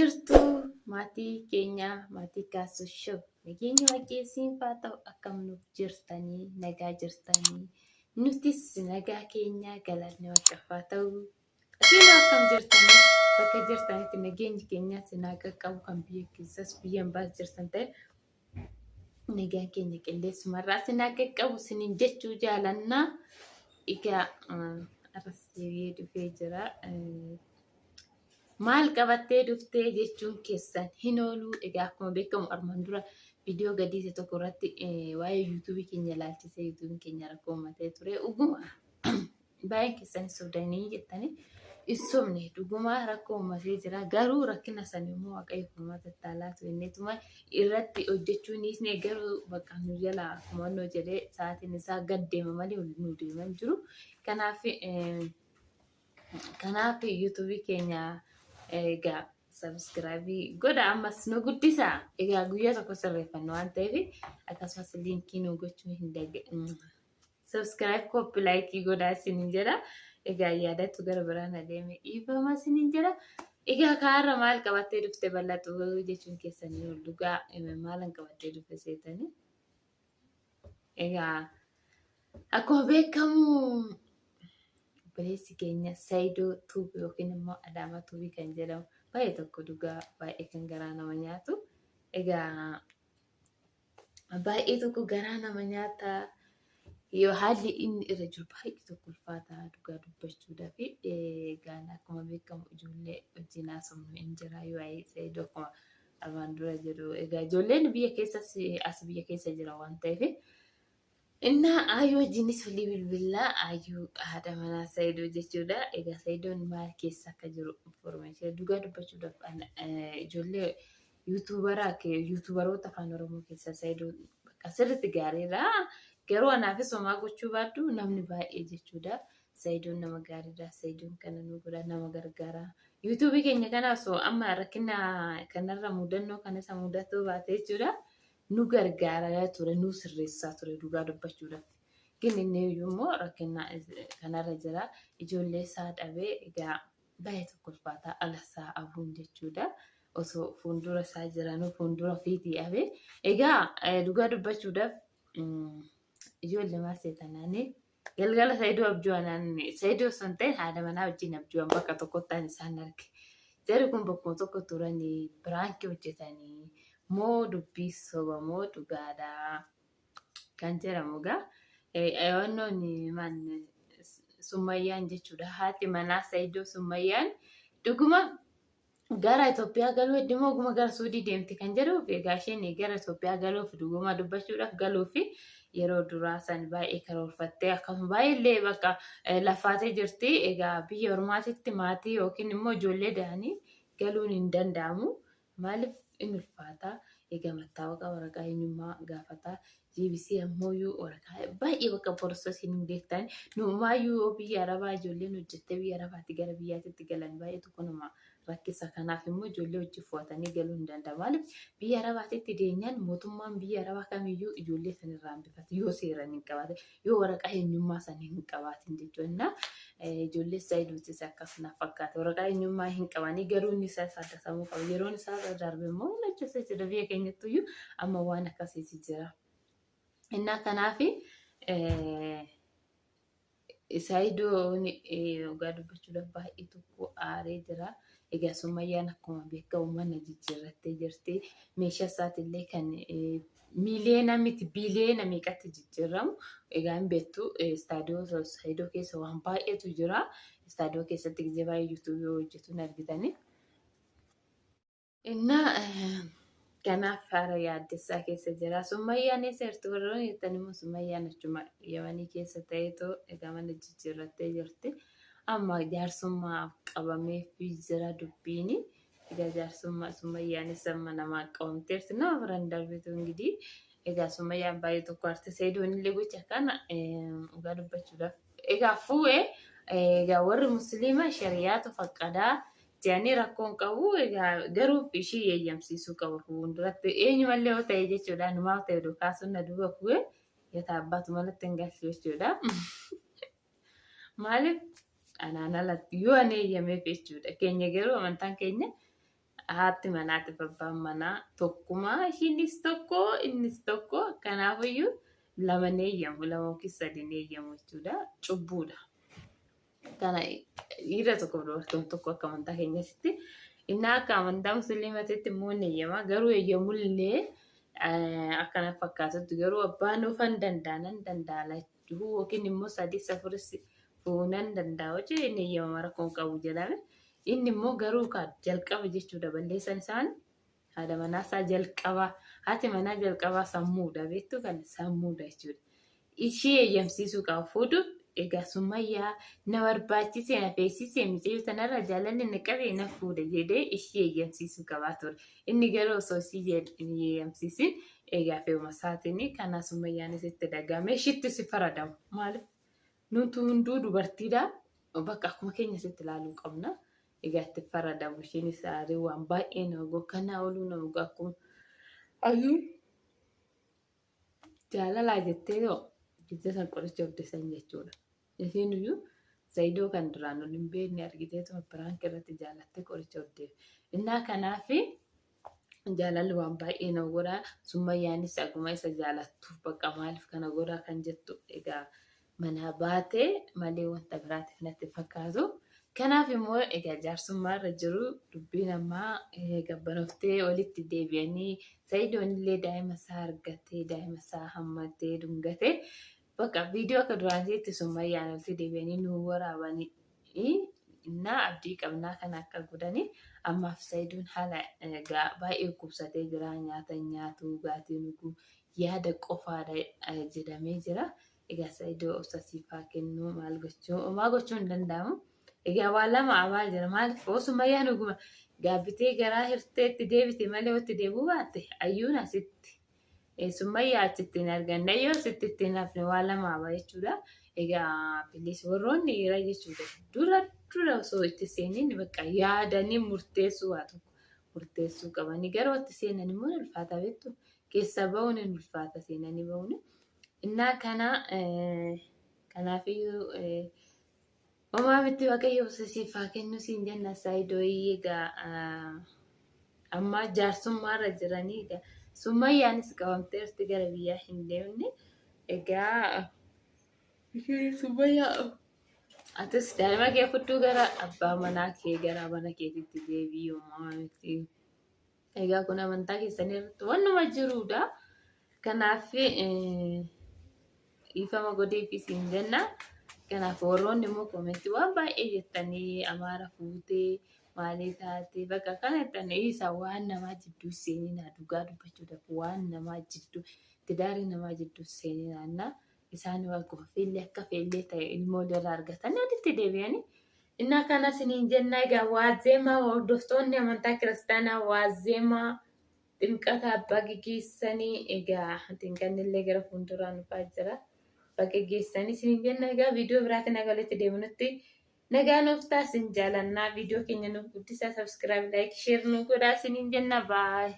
jirtu maatii keenya maatii kaasushoo nageenya waaqeessiin faa ta'u akkam nuuf jirtanii nagaa jirtanii nutis nagaa keenya galanni waaqeffaa ta'u asiin akkam jirtanii bakka jirtanitti nageenyi keenya sinaa qaqqabu kan biyya keessas biyyan baas jirtan ta'e nagaan keenya qilleessumarraa sinaa qaqqabu siniin jechuu jaalannaa egaa arrasee dhufee jira. Maal qabattee dhuftee jechuun keessan hin oolu. Egaa akkuma beekamu armaan dura viidiyoo gadhiise tokko irratti waa'ee yuutuubii keenya ilaalchisee yuutuubiin keenya rakkoo uummatee ture. Dhuguma baay'een keessan sobdanii jettanii ibsomne dhuguma rakkoo uummatee jira. Garuu rakkina sana immoo waaqayyo uummata taalaatu inneetuma irratti hojjechuu dhiisne garuu bakka nu jala kumannoo jedhee sa'aatiin isaa gad deema malee nu deeman jiru. Kanaaf yuutuubii keenya egaa subscribe godha ammas nu guddisa. Egaa guyyaa tokko sirreeffannu waan ta'eef akkasumas linkii nu gochuu hin dagatinaa. Subscribe copy like godha isiniin jedha. Egaa yaadatu gara biraan adeeme dhiifama isiniin jedha. Egaa kaarra maal qabattee dhufte bal'atu jechuun keessanii ol dhugaa maalan qabattee dhufte seetanii. Egaa akkuma beekamu obboleessi keenya Saayidoo Tuubii yookiin immoo Adaamaa Tuubii kan jedhamu baay'ee tokko dhugaa baay'ee kan garaa nama nyaatu. Egaa baay'ee tokko garaa nama nyaata yoo haalli inni irra jiru baay'ee tokko ulfaataa dhugaa dubbachuudhaaf. Egaa akkuma beekamu ijoollee wajjin haasofnu hin jira yoo Saayidoo akkuma armaan dura jedhu. Egaa ijoolleen biyya keessas as biyya keessa jira waan ta'eef Inna ayyuu wajjinis walii bilbilaa ayyuu haadha manaa Saayidoo jechuudha. Egaa Saayidoon maal keessa akka jiru information dhugaa dubbachuudhaaf ijoollee yuutuubaroota afaan Oromoo keessa Saayidoo bakka sirriitti gaariidha. Garuu anaafis homaa gochuu baadhu namni baay'ee jechuudha. Saayidoon nama gaariidha. Saayidoon kana nu godha nama gargaara. Yuutuubii keenya kana osoo amma rakkina kanarra mudannoo kana isa mudatu baate jechuudha. Nu gargaaraa ture nu sirreessaa ture dhugaa dubbachuudhaaf. Inni immoo rakkina kanarra jira. Ijoollee isaa dhabee egaa baay'ee tokko ulfaataa alasaa abuun jechuudha. Osoo fuuldura isaa jiranuu fuuldura ofiitii dhabee. Egaa dhugaa dubbachuudhaaf ijoollee maal seetanaanii galgala Saayidoo abju'anaan Saayidoo sun ta'e haadha manaa wajjin abju'an bakka tokkotti isaan arge. Jarri kun bakkuma tokko turanii biraankii hojjetanii. Moo dubbii soba moo dhugaadhaa kan jedhamu egaa wannoon Summayyaan jechuudha. Haati manaa Saayidoo Summayyaan dhuguma gara Itoophiyaa galuu hedduma oguma gara Suudii deemti kan jedhuuf egaa isheen gara Itoophiyaa galuuf dhuguma dubbachuudhaaf galuuf yeroo duraa san baay'ee karoorfattee akkasuma baay'eellee bakka lafaatee jirti. Egaa biyya ormaatitti maatii yookiin immoo ijoollee da'anii galuun hin danda'amu. Maaliif inni ulfaataa egaa mattaawaqaa waraqaa eenyummaa gaafataa GBC ammoo waraqaa baay'ee bakka poroosesiin hin beektan nuumaayyuu biyya arabaa ijoolleen hojjettee biyya arabaatti gara biyyaatti galan baay'ee tokko nama rakkisa. Kanaaf immoo ijoollee hojii fu'atanii galuu hin danda'amu. Maaliif biyya arabaatti deemuun mootummaan biyya arabaa kamiyyuu ijoollee sanirraa hambifata yoo seeran hin qabaate yoo waraqaa eenyummaa sana hin qabaatin jechuudha. Ijoollee Saayidootis akkasuma fakkaata. Waraqaa eenyummaa hin qabanii garuu inni isaa saadasamuu qaba. Yeroon isaa darbe immoo hojjechaa jira biyya keenyattuyyuu amma waan akkasiitu jira. Innaa kanaafi Saayidoon dhugaa dubbachuudhaaf baay'ee tokko aaree jira. Egaa Summayyaan akkuma beekamu mana jijjiirrattee jirti. Meeshaa isaatiillee kan miiliyoona miti biiliyoona meeqatti jijjiiramu. Egaa hin beektu istaadiyoo Saayidoo keessa waan baay'eetu jira. Istaadiyoo keessatti gizee baay'ee yuutuubii hojjetuun argitanii. Innaa kanaaf haala yaaddessaa keessa jira. Summayyaan eessa jirti warroon jettan immoo Summayyaan achuma Yamanii keessa ta'eetoo egaa mana jijjiirrattee jirti. Amma jaarsummaa qabameef jira dubbiini. Egaa jaarsummaa Summayyaanis amma namaa qabamteerti nama biraan darbitu ingiddii. Egaa Summayyaan baay'ee tokko arti Saayidoon illee gocha kana dhugaa dubbachuudhaaf. Egaa fuudhee egaa warri musliimaa shariyaatu faqqadaa jedhanii rakkoon qabu. Egaa garuu ishii eeyyamsiisuu qabu fuulduratti eenyumallee yoo ta'e jechuudha. Numaaf ta'e dhukaasuun na duuba fuudhee yoo abbaatu malatti hin galchu jechuudha. Maaliif anaan alatti yoo ani eeyyameef jechuudha. Keenya garuu amantaan keenya haati manaati abbaan manaa tokkuma ishiinis tokko innis tokko kanaafiyyuu lama ni eeyyamu lama yookiin sadi ni eeyyamu jechuudha cubbuudha. Kana dhiira tokko dubartoon tokko akka amantaa keenyatti inni akka amantaa musliimaatti immoo ni eeyyama garuu eeyyamullee akkana fakkaatutti garuu abbaan ofan danda'a yookiin immoo sadii safuris fuunan danda'a hojii ni eeyyama rakkoon qabu jedhame. Inni immoo garuu kan jalqaba jechuudha balleessan isaan haadha manaa isaa jalqaba haati manaa jalqaba sammuudha beektu kan sammuudha jechuudha. Ishee eeyyamsiisuu qaba fuudhuuf egaa Sumayyaa na barbaachisee na feesisee miidhagina tanarra jaalalli inni qabee na fuudha jedhee ishee eeyyamsiisuu qabaa ture. Inni garuu osoo ishee eeyyamsiisin egaa fe'uma isaatiin kana Sumayyaanis itti dhagahame ishiitti si faradamu maaliif nuti hunduu dubartiidha bakka akkuma keenya sitti ilaaluu qabna. Egaa itti faradamu isheen isaanii waan baay'ee nama kana ooluu nama akkuma ayyuu jaalalaa jettee yoo jettee san qoricha hojjetan jechuudha. Isheen iyyuu Zaidoo kan duraan ol hin beekne argiteetuma biraan irratti jaalattee qoricha hojjetu. Innaa kanaaf jaalalli waan baay'ee nama godhaa Sumayyaanis akkuma isa jaalattuuf bakka maaliif kana godhaa kan jettu egaa mana baatee malee wanta biraatiif natti fakkaatu. Kanaaf immoo egaa jaarsummaa irra jiru dubbii namaa gabbanoftee walitti deebi'anii Zaidoon illee daa'ima isaa argatee daa'ima isaa hammatee dhungatee bakka viidiyoo akka duraanitti Sumayyaan walitti deebi'anii nu waraabanii innaa abdii qabnaa kan akka godhanii ammaaf Zaidoon haala baay'ee kubsatee jira nyaata nyaatu dhugaatii dhuguu yaada qofaadha jedhamee jira. Egaa Zaidoo obsasiifaa kennuu maal gochuu hin danda'amu. Egaa waan lama abaa jira maaliif Sumayyaan dhuguma gaabbitee garaa hirteetti deebite malee itti deebuu baatte ayyuun asitti Sumayyaa achitti hin arganne yoo asitti ittiin hafne waan lama abaa jechuudha. Egaa bilis warroonni dhiira jechuudha dura osoo itti seeniin bakka yaadanii murteessuu waa tokko murteessuu qabanii garuu itti seenan immoo ulfaata beektu keessa ba'uun hin ulfaata seenanii ba'uun innaa kana kanaafiyyuu Omaa miti waaqayyo obsasiifaa kennu siin jenna Zaidoo egaa amma jaarsummaa irra jiranii egaa Sumayyaanis qabamteerti gara biyyaa hin deemne egaa Sumayyaa atis daa'ima kee fudhuu gara abbaa manaa kee gara mana keetitti deebi'ii omaa miti. Egaa kun amantaa keessanii irratti wannuma jiruudha. Kanaaf ifama godheefi siin jenna. Kanaaf warroonni immoo koomentii waan baay'ee jettanii amaara fuutee maalii taatee bakka kana jettanii isa waan namaa jidduu seeninaa dhugaa dubbachuudhaaf waan namaa jidduu tidaarii namaa jidduu seeninaa isaan akkuma feellee akka feellee ta'e ilmoo irraa argatanii walitti deebi'anii innaa kana siniin jenna egaa waazeemaa hordoftoonni amantaa kiristaanaa waazeemaa ximqata abbaa gaggeessanii egaa xinqanni illee gara fuulduraan dhufaa jira. Bakka geessanii siniin jenna egaa viidiyoo biraatiin akka walitti deebinutti nagaa nuuf taasisan jaalannaa viidiyoo keenya nuuf guddisaa subscribe like share nu godhaa siniin jenna bye.